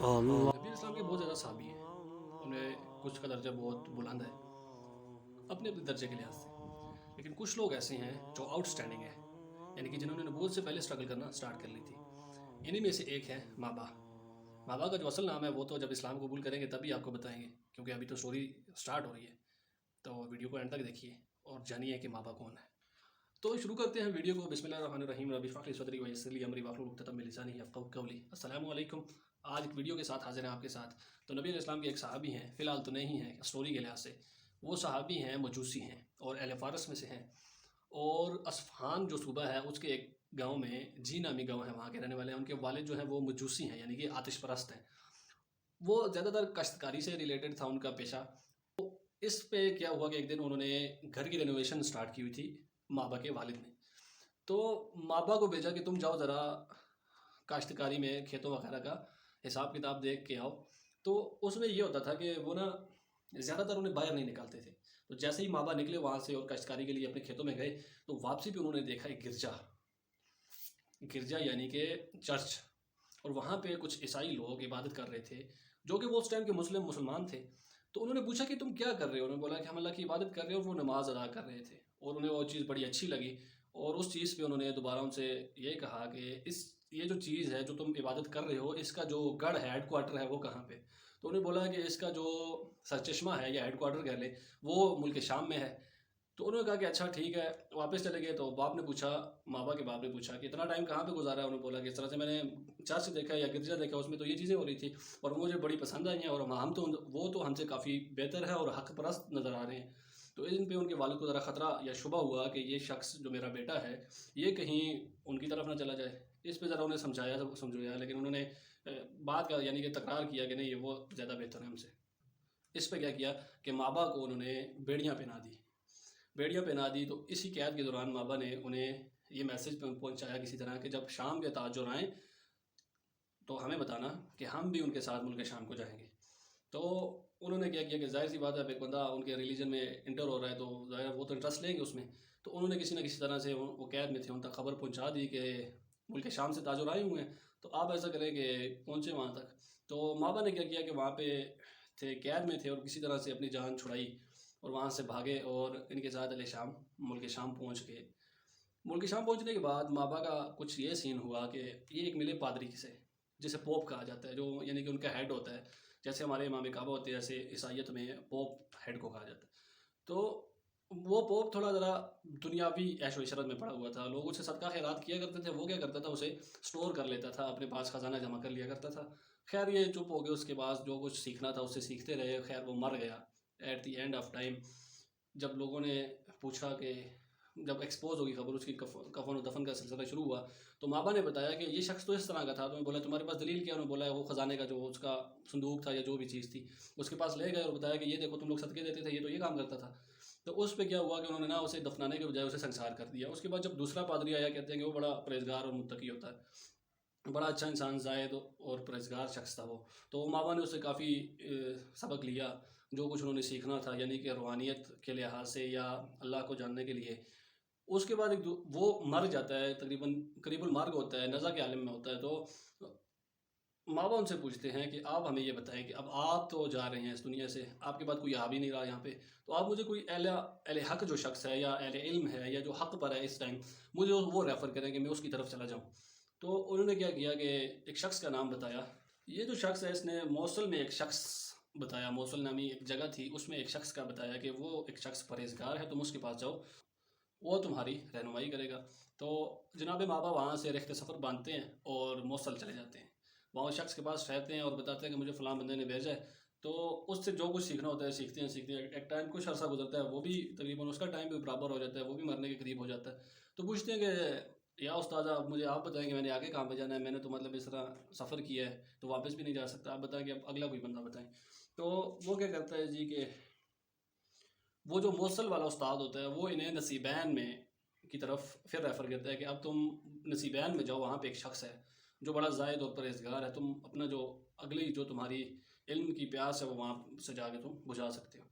اللہ نبی اسلام کے بہت زیادہ صحابی ہیں، انہیں کچھ کا درجہ بہت بلند ہے اپنے اپنے درجے کے لحاظ سے، لیکن کچھ لوگ ایسے ہیں جو آؤٹ اسٹینڈنگ ہیں، یعنی کہ جنہوں نے نبوت سے پہلے اسٹرگل کرنا اسٹارٹ کر لی تھی. انہی میں سے ایک ہے مابا. مابا کا جو اصل نام ہے وہ تو جب اسلام قبول کریں گے تبھی آپ کو بتائیں گے، کیونکہ ابھی تو اسٹوری اسٹارٹ ہو رہی ہے. تو ویڈیو کو اینڈ تک دیکھیے اور جانیے کہ مابا کون ہے. تو شروع کرتے ہیں ویڈیو کو. بسم اللہ الرحمن الرحیم. رب اشرح لی صدری ویسر لی امری واحلل عقدۃ من لسانی یفقهوا قولی. السلام علیکم. آج ایک ویڈیو کے ساتھ حاضر ہیں آپ کے ساتھ. تو نبی علیہ السلام کے ایک صحابی ہیں، فی الحال تو نہیں ہیں اسٹوری کے لحاظ سے. وہ صحابی ہیں، مجوسی ہیں اور اہل فارس میں سے ہیں، اور اصفہان جو صوبہ ہے اس کے ایک گاؤں میں، جی نامی گاؤں ہے، وہاں کے رہنے والے ہیں. ان کے والد جو ہیں وہ مجوسی ہیں، یعنی کہ آتش پرست ہیں. وہ زیادہ تر کاشتکاری سے ریلیٹڈ تھا ان کا پیشہ. اس پہ کیا ہوا کہ ایک دن انہوں نے گھر کی رینوویشن سٹارٹ کی ہوئی تھی مابا کے والد نے. تو مابا کو بھیجا کہ تم جاؤ ذرا کاشتکاری میں کھیتوں وغیرہ کا حساب کتاب دیکھ کے آؤ. تو اس میں یہ ہوتا تھا کہ وہ نا زیادہ تر انہیں باہر نہیں نکالتے تھے. تو جیسے ہی مابا نکلے وہاں سے اور کاشتکاری کے لیے اپنے کھیتوں میں گئے، تو واپسی پہ انہوں نے دیکھا ایک گرجا یعنی کہ چرچ. اور وہاں پہ کچھ عیسائی لوگ عبادت کر رہے تھے، جو کہ وہ اس ٹائم کے مسلمان تھے. تو انہوں نے پوچھا کہ تم کیا کر رہے ہو؟ انہوں نے بولا کہ ہم اللہ کی عبادت کر رہے ہیں، اور وہ نماز ادا کر رہے تھے. اور انہیں وہ چیز بڑی اچھی لگی، اور اس چیز پہ انہوں نے دوبارہ ان سے یہ کہا کہ یہ جو چیز ہے جو تم عبادت کر رہے ہو، اس کا جو گڑھ ہے، ہیڈ کوارٹر ہے، وہ کہاں پہ؟ تو انہوں نے بولا کہ اس کا جو سرچشمہ ہے یا ہیڈ کوارٹر کہہ لیں، وہ ملک شام میں ہے. تو انہوں نے کہا کہ اچھا ٹھیک ہے. واپس چلے گئے. تو باپ نے پوچھا، مابا کے باپ نے پوچھا کہ اتنا ٹائم کہاں پہ گزارا ہے؟ انہوں نے بولا کہ اس طرح سے میں نے چرچ دیکھا یا گرجا دیکھا، اس میں تو یہ چیزیں ہو رہی تھی اور مجھے بڑی پسند آئی ہیں، اور وہ تو ہم سے کافی بہتر ہے اور حق پرست نظر آ رہے ہیں. تو ان پہ ان کے والد کو ذرا خطرہ یا شبہ ہوا کہ یہ شخص جو میرا بیٹا ہے یہ کہیں ان کی طرف نہ چلا جائے. اس پہ ذرا انہیں سمجھایا، لیکن انہوں نے بات کا یعنی کہ تکرار کیا کہ نہیں، یہ وہ زیادہ بہتر ہے ہم سے. اس پہ کیا کیا کہ مابا کو انہوں نے بیڑیاں پہنا دی. تو اسی قید کے دوران مابا نے انہیں یہ میسج پہنچایا کسی طرح کہ جب شام کے تاجر آئیں تو ہمیں بتانا کہ ہم بھی ان کے ساتھ ملک شام کو جائیں گے. تو انہوں نے کیا کہ ظاہر سی بات ہے، ایک بندہ ان کے ریلیجن میں انٹر ہو رہا ہے تو ظاہر وہ تو انٹرسٹ لیں گے اس میں. تو انہوں نے کسی نہ کسی طرح سے، وہ قید میں تھے، ان تک خبر پہنچا دی کہ ملک شام سے تاجر آئے ہوئے ہیں، تو آپ ایسا کریں کہ پہنچے وہاں تک. تو مابا نے کیا کیا کہ وہاں پہ تھے، قید میں تھے، اور کسی طرح سے اپنی جان چھڑائی اور وہاں سے بھاگے، اور ان کے ساتھ ملک شام پہنچ گئے. ملک شام پہنچنے کے بعد مابا کا کچھ یہ سین ہوا کہ یہ ایک ملے پادری سے، جسے پوپ کہا جاتا ہے، جو یعنی کہ ان کا ہیڈ ہوتا ہے. جیسے ہمارے امام کعبہ ہوتے ہیں، ایسے عیسائیت میں پوپ ہیڈ کو کہا جاتا ہے. تو وہ پوپ تھوڑا ذرا دنیاوی عیش و عشرت میں پڑا ہوا تھا. لوگ اسے صدقہ خیرات کیا کرتے تھے. وہ کیا کرتا تھا، اسے سٹور کر لیتا تھا، اپنے پاس خزانہ جمع کر لیا کرتا تھا. خیر یہ چپ ہو گئے. اس کے بعد جو کچھ سیکھنا تھا اسے سیکھتے رہے. خیر وہ مر گیا at the end of time. جب لوگوں نے پوچھا کہ جب ایکسپوز ہوگی خبر، اس کی کفن و دفن کا سلسلہ شروع ہوا، تو مابا نے بتایا کہ یہ شخص تو اس طرح کا تھا. تو میں بولا تمہارے پاس دلیل کیا؟ انہوں نے بولا وہ خزانے کا جو اس کا صندوق تھا یا جو بھی چیز تھی اس کے پاس لے گئے اور بتایا کہ یہ دیکھو تم لوگ صدقے دیتے تھے، یہ تو یہ کام کرتا تھا. تو اس پہ کیا ہوا کہ انہوں نے نا اسے دفنانے کے بجائے اسے سنسار کر دیا. اس کے بعد جب دوسرا پادری آیا، کہتے ہیں کہ وہ بڑا پرہیزگار اور متقی ہوتا ہے، بڑا اچھا انسان، زاہد اور پرہیزگار شخص تھا وہ. تو مابا نے اسے کافی سبق لیا، جو کچھ انہوں نے سیکھنا تھا، یعنی کہ روحانیت کے لحاظ سے یا اللہ کو جاننے کے لیے. اس کے بعد وہ مر جاتا ہے، تقریباً قریب المرگ ہوتا ہے، نزا کے عالم میں ہوتا ہے. تو مابا ان سے پوچھتے ہیں کہ آپ ہمیں یہ بتائیں کہ اب آپ تو جا رہے ہیں اس دنیا سے، آپ کے بعد کوئی آ بھی نہیں رہا یہاں پہ، تو آپ مجھے کوئی اہل حق جو شخص ہے یا اہل علم ہے یا جو حق پر ہے اس ٹائم، مجھے وہ ریفر کریں کہ میں اس کی طرف چلا جاؤں. تو انہوں نے کیا کیا کہ ایک شخص کا نام بتایا. یہ جو شخص ہے اس نے موصل میں ایک شخص بتایا، موصل نامی ایک جگہ تھی، اس میں ایک شخص کا بتایا کہ وہ ایک شخص پرہیزگار ہے، تم اس کے پاس جاؤ، وہ تمہاری رہنمائی کرے گا. تو جناب مابا وہاں سے رخت سفر باندھتے ہیں اور موصل چلے جاتے ہیں. وہاں اس شخص کے پاس رہتے ہیں اور بتاتے ہیں کہ مجھے فلاں بندے نے بھیجا ہے. تو اس سے جو کچھ سیکھنا ہوتا ہے سیکھتے ہیں. ایک ٹائم کچھ عرصہ گزرتا ہے، وہ بھی تقریباً اس کا ٹائم بھی برابر ہو جاتا ہے، وہ بھی مرنے کے قریب ہو جاتا ہے. تو پوچھتے ہیں کہ یا استاد اب مجھے آپ بتائیں کہ میں نے آگے کہاں پہ جانا ہے، میں نے تو مطلب اس طرح سفر کیا ہے تو واپس بھی نہیں جا سکتا، آپ بتائیں کہ اب اگلا کوئی بندہ بتائیں. تو وہ کیا کرتا ہے جی کہ وہ جو موصل والا استاد ہوتا ہے وہ انہیں نصیبین میں کی طرف پھر ریفر کرتا ہے کہ اب تم نصیبین میں جاؤ، وہاں پہ ایک شخص ہے جو بڑا زاہد اور پرہیزگار ہے، تم اپنا جو اگلی جو تمہاری علم کی پیاس ہے وہ وہاں سے جا کے تم بجھا سکتے ہو.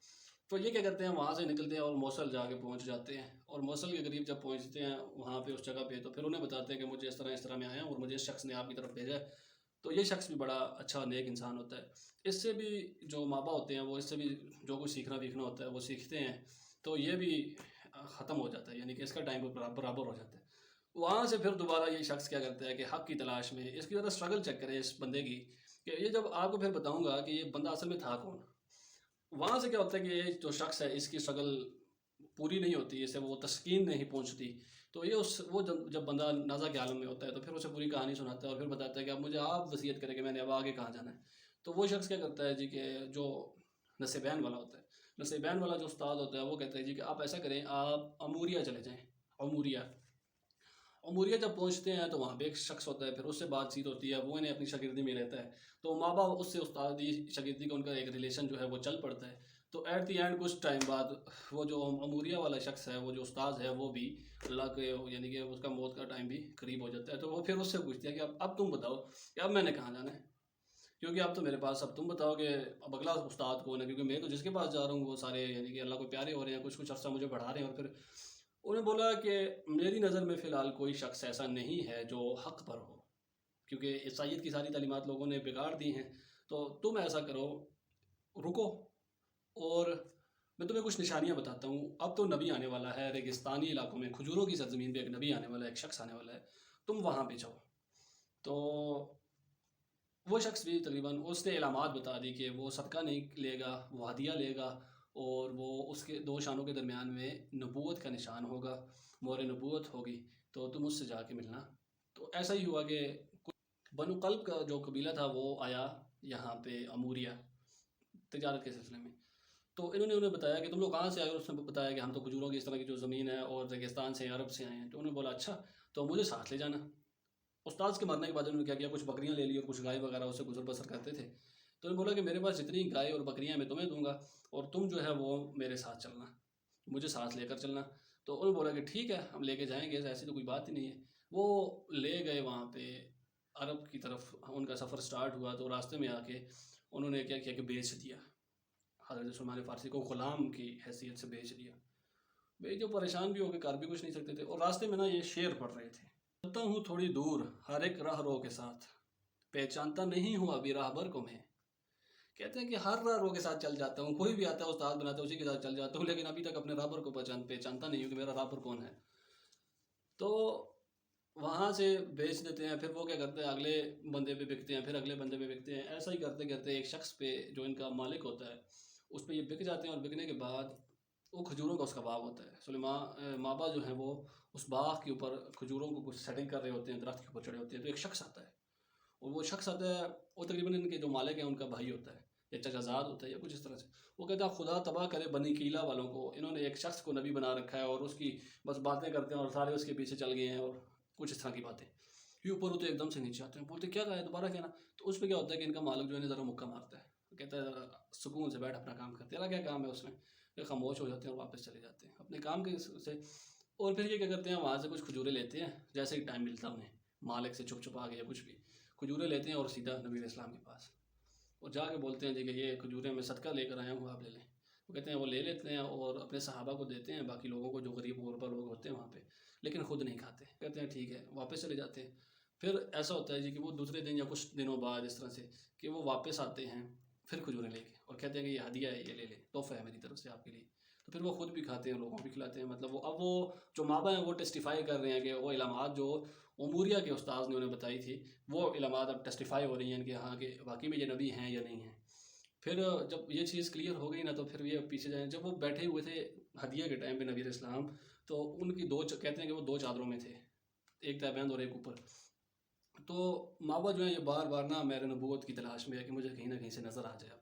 تو یہ کیا کرتے ہیں، وہاں سے نکلتے ہیں اور موصل جا کے پہنچ جاتے ہیں. اور موصل کے قریب جب پہنچتے ہیں وہاں پہ اس جگہ پہ، تو پھر انہیں بتاتے ہیں کہ مجھے اس طرح میں آیا ہوں اور مجھے اس شخص نے آپ کی طرف بھیجا ہے. تو یہ شخص بھی بڑا اچھا نیک انسان ہوتا ہے. اس سے بھی جو مابا ہوتے ہیں وہ اس سے بھی جو کچھ سیکھنا ویکھنا ہوتا ہے وہ سیکھتے ہیں، تو یہ بھی ختم ہو جاتا ہے، یعنی کہ اس کا ٹائم برابر ہو جاتا ہے. وہاں سے پھر دوبارہ یہ شخص کیا کرتا ہے کہ حق کی تلاش میں، اس کی ذرا اسٹرگل چیک کریں اس بندے کی، کہ یہ جب آپ کو پھر بتاؤں گا کہ یہ بندہ اصل میں تھا کون. وہاں سے کیا ہوتا ہے کہ یہ جو شخص ہے اس کی اسٹرگل پوری نہیں ہوتی، اسے وہ تسکین نہیں پہنچتی. تو یہ وہ جب بندہ نازا کے عالم میں ہوتا ہے تو پھر اسے پوری کہانی سناتا ہے اور پھر بتاتا ہے کہ اب مجھے آپ وصیت کریں کہ میں نے اب آگے کہاں جانا ہے. تو وہ شخص کیا کرتا ہے جی کہ جو نصیبین والا ہوتا ہے، نصیبین والا جو استاد ہوتا ہے وہ کہتا ہے جی کہ آپ ایسا کریں، آپ اموریا چلے جائیں. اموریا اموریا جب پہنچتے ہیں تو وہاں پہ ایک شخص ہوتا ہے، پھر اس سے بات چیت ہوتی ہے، وہ انہیں اپنی شاگردی میں لیتا ہے. تو ماں باپ اس سے استادی شاگردی کا ان کا ایک ریلیشن جو ہے وہ چل پڑتا ہے. تو ایٹ دی اینڈ کچھ ٹائم بعد وہ جو اموریا والا شخص ہے، وہ جو استاد ہے، وہ بھی اللہ کے یعنی کہ اس کا موت کا ٹائم بھی قریب ہو جاتا ہے. تو وہ پھر اس سے پوچھتے ہیں کہ اب تم بتاؤ کہ اب میں نے کہاں جانا ہے، کیونکہ اب تو میرے پاس، اب تم بتاؤ کہ اب اگلا استاد کون ہے، کیونکہ میں تو جس کے پاس جا رہا ہوں وہ سارے یعنی کہ اللہ کو پیارے ہو رہے ہیں، کچھ عرصہ مجھے بڑھا رہے ہیں. اور پھر انہوں نے بولا کہ میری نظر میں فی الحال کوئی شخص ایسا نہیں ہے جو حق پر ہو، کیونکہ عیسائیت کی ساری تعلیمات لوگوں نے بگاڑ دی ہیں. تو تم ایسا کرو، رکو، اور میں تمہیں کچھ نشانیاں بتاتا ہوں. اب تو نبی آنے والا ہے، ریگستانی علاقوں میں کھجوروں کی سرزمین پہ ایک نبی آنے والا ہے، ایک شخص آنے والا ہے، تم وہاں پہ جاؤ. تو وہ شخص بھی تقریباً اس نے علامات بتا دی کہ وہ صدقہ نہیں لے گا، وہ ہدیہ لے گا، اور وہ اس کے دو شانوں کے درمیان میں نبوت کا نشان ہوگا، مور نبوت ہوگی، تو تم اس سے جا کے ملنا. تو ایسا ہی ہوا کہ بنو قلب کا جو قبیلہ تھا وہ آیا یہاں پہ اموریا تجارت کے سلسلے میں. تو انہوں نے انہیں بتایا کہ تم لوگ کہاں سے آئے، اور اس نے بتایا کہ ہم تو کھجوروں کی اس طرح کی جو زمین ہے اور ریگستان سے عرب سے آئے ہیں. تو انہوں نے بولا اچھا تو مجھے ساتھ لے جانا. استاد کے مرنے کے بعد انہوں نے کیا کیا، کچھ بکریاں لے لی اور کچھ گائے وغیرہ اسے گزر بسر کرتے تھے. تو انہوں نے بولا کہ میرے پاس جتنی گائے اور بکریاں میں تمہیں دوں گا، اور تم جو ہے وہ میرے ساتھ چلنا، مجھے ساتھ لے کر چلنا. تو انہوں نے بولا کہ ٹھیک ہے ہم لے کے جائیں گے، ایسی تو کوئی بات ہی نہیں ہے. وہ لے گئے وہاں پہ عرب کی طرف، ان کا سفر سٹارٹ ہوا. تو راستے میں آ کے انہوں نے کیا کیا کہ بیچ دیا، حضرت سلمان فارسی کو غلام کی حیثیت سے بیچ دیا. بھائی جو پریشان بھی ہو کے کر بھی کچھ نہیں سکتے تھے. اور راستے میں نا یہ شعر پڑھ رہے تھے، چلتا ہوں تھوڑی دور ہر ایک راہ رو کے ساتھ، پہچانتا نہیں ہوں ابھی راہبر کو میں. کہتے ہیں کہ ہر راہ رو کے ساتھ چل جاتا ہوں، کوئی بھی آتا ہے استاد بناتا ہے اسی کے ساتھ چل جاتا ہوں، لیکن ابھی تک اپنے راہبر کو پہچانتا نہیں ہوں کہ میرا راہبر کون ہے. تو وہاں سے بیچ دیتے ہیں. پھر وہ کیا کرتے ہیں، اگلے بندے پہ بکتے ہیں، پھر اگلے بندے پہ بکتے ہیں. ایسا ہی کرتے کرتے ایک شخص پہ جو ان کا مالک ہوتا ہے اس پہ یہ بک جاتے ہیں. اور بکنے کے بعد وہ کھجوروں کا اس کا باغ ہوتا ہے. سلیمان مابا جو ہیں وہ اس باغ کے اوپر کھجوروں کو کچھ سیٹنگ کر رہے ہوتے ہیں، درخت کے اوپر چڑھے ہوتے ہیں. تو ایک شخص آتا ہے، اور وہ شخص آتا ہے، وہ تقریباً ان کے جو مالک ہیں ان کا بھائی ہوتا ہے یا چچا زاد ہوتا ہے یا کچھ اس طرح سے. وہ کہتا ہے خدا تباہ کرے بنی قیلا والوں کو، انہوں نے ایک شخص کو نبی بنا رکھا ہے اور اس کی بس باتیں کرتے ہیں اور سارے اس کے پیچھے چل گئے ہیں، اور کچھ اس طرح کی باتیں. یہ اوپر ہوتے ایک دم سے نیچے آتے ہیں، بولتے کیا کہا ہے، دوبارہ کہنا. تو اس پہ کیا ہوتا ہے کہ ان کا مالک جو ہے ذرا مکہ مارتا ہے، کہتا ہے ذرا سکون سے بیٹھ اپنا کام کر، تیرا کیا کام ہے اس میں. پھر خاموش ہو جاتے ہیں اور واپس چلے جاتے ہیں اپنے کام کے سے. اور پھر یہ کیا کرتے ہیں، وہاں سے کچھ کھجورے لیتے ہیں، جیسے ہی ٹائم ملتا انہیں مالک سے چھپ چھپا کے یا کچھ بھی کھجورے لیتے ہیں اور سیدھا نبی علیہ السلام کے پاس اور جا کے بولتے ہیں جی کہ یہ کھجورے میں صدقہ لے کر آیا ہوں، آپ لے لیں. وہ کہتے ہیں وہ لے لیتے ہیں اور اپنے صحابہ کو دیتے ہیں، باقی لوگوں کو جو غریب غربا لوگ ہوتے ہیں وہاں پہ، لیکن خود نہیں کھاتے. کہتے ہیں ٹھیک ہے، واپس چلے جاتے ہیں. پھر ایسا ہوتا ہے جی کہ وہ دوسرے دن یا کچھ دنوں بعد اس طرح سے کہ وہ واپس آتے ہیں پھر کھجوریں لے کے اور کہتے ہیں کہ یہ ہدیہ ہے، یہ لے لیں، تحفہ ہے میری طرف سے آپ کے لیے. تو پھر وہ خود بھی کھاتے ہیں، لوگوں کو بھی کھلاتے ہیں. مطلب وہ اب وہ جو مابا ہیں وہ ٹیسٹیفائی کر رہے ہیں کہ وہ علامات جو اموریا کے استاذ نے انہیں بتائی تھی، وہ علامات اب ٹیسٹیفائی ہو رہی ہیں کہ ہاں کہ واقعی میں یہ نبی ہیں یا نہیں ہیں. پھر جب یہ چیز کلیئر ہو گئی نا تو پھر یہ پیچھے جائیں. جب وہ بیٹھے ہوئے تھے ہدیہ کے ٹائم پہ نبی علیہ السلام، تو ان کی کہتے ہیں کہ وہ دو چادروں میں تھے، ایک تہبند اور ایک اوپر. تو مابا جو ہے یہ بار بار نا میرے نبوت کی تلاش میں ہے کہ مجھے کہیں نہ کہیں سے نظر آ جائے اب.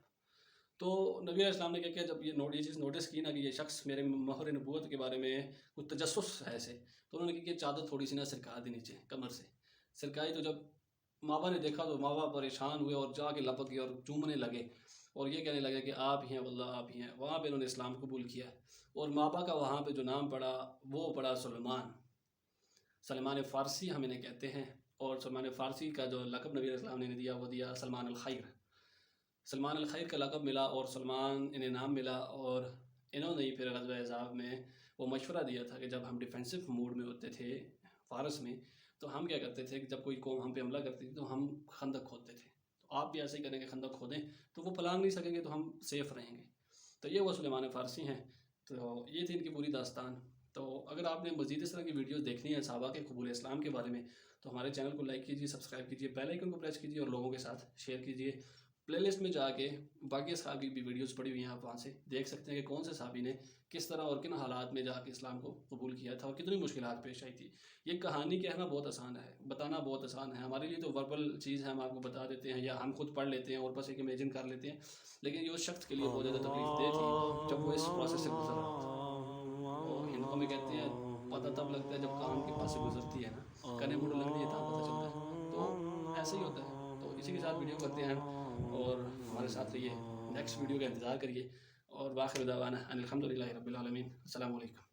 تو نبی علیہ السلام نے کیا کیا، جب یہ چیز نوٹس کی نا کہ یہ شخص میرے مہر نبوت کے بارے میں کچھ تجسس ہے ایسے، تو انہوں نے کیا کہ چادر تھوڑی سی نا سرکا دی نیچے کمر سے سرکائی. تو جب مابا نے دیکھا تو مابا پریشان ہوئے اور جا کے لپک گئے اور چومنے لگے اور یہ کہنے لگے کہ آپ ہی ہیں واللہ آپ ہی ہیں. وہاں پہ انہوں نے اسلام قبول کیا اور مابا کا وہاں پہ جو نام پڑا وہ پڑا سلمان فارسی ہم انہیں کہتے ہیں. اور سلمان فارسی کا جو لقب نبی علیہ السلام نے دیا وہ دیا سلمان الخیر. سلمان الخیر کا لقب ملا اور سلمان انہیں نام ملا. اور انہوں نے پھر غزوہ احزاب میں وہ مشورہ دیا تھا کہ جب ہم ڈیفینسو موڈ میں ہوتے تھے فارس میں، تو ہم کیا کرتے تھے کہ جب کوئی قوم ہم پہ حملہ کرتی تھی تو ہم خندق کھودتے آپ بھی ایسے ہی کریں گے، خندق کھودیں تو وہ پھلانگ نہیں سکیں گے تو ہم سیف رہیں گے۔ تو یہ وہ سلیمان فارسی ہیں، تو یہ تھی ان کی پوری داستان۔ تو اگر آپ نے مزید اس طرح کی ویڈیوز دیکھنی ہے صحابہ کے قبول اسلام کے بارے میں تو ہمارے چینل کو لائک کیجیے، سبسکرائب کیجیے، بیل آئیکن کو پریس کیجیے اور لوگوں کے ساتھ شیئر کیجیے۔ پلے لسٹ میں جا کے باقی اصحاب کی بھی ویڈیوز پڑی ہوئی ہیں، آپ وہاں سے دیکھ سکتے ہیں کہ کون سے صحابی نے کس طرح اور کن حالات میں جا کے اسلام کو قبول کیا تھا اور کتنی مشکلات پیش آئی تھی۔ یہ کہانی کہنا بہت آسان ہے، بتانا بہت آسان ہے، ہمارے لیے تو وربل چیز ہے، ہم آپ کو بتا دیتے ہیں یا ہم خود پڑھ لیتے ہیں اور بس ایک امیجن کر لیتے ہیں، لیکن یہ اس شخص کے لیے بہت زیادہ تکلیف دہ تھی جب وہ اس پروسیس سے گزر رہا تھا۔ تو ہندوؤں میں کہتے ہیں پتہ تب لگتا ہے جب کان کے پاس سے گزرتی ہے نا، کنے مڑ لگتی ہے تب پتہ چلتا ہے، تو ایسے ہی ہوتا ہے۔ تو اسی کے ساتھ ویڈیو کرتے ہیں اور ہمارے ساتھ رہیے، نیکسٹ ویڈیو کا انتظار کریے، اور باخر دعوانا ان الحمد للہ رب العالمین۔ السلام علیکم۔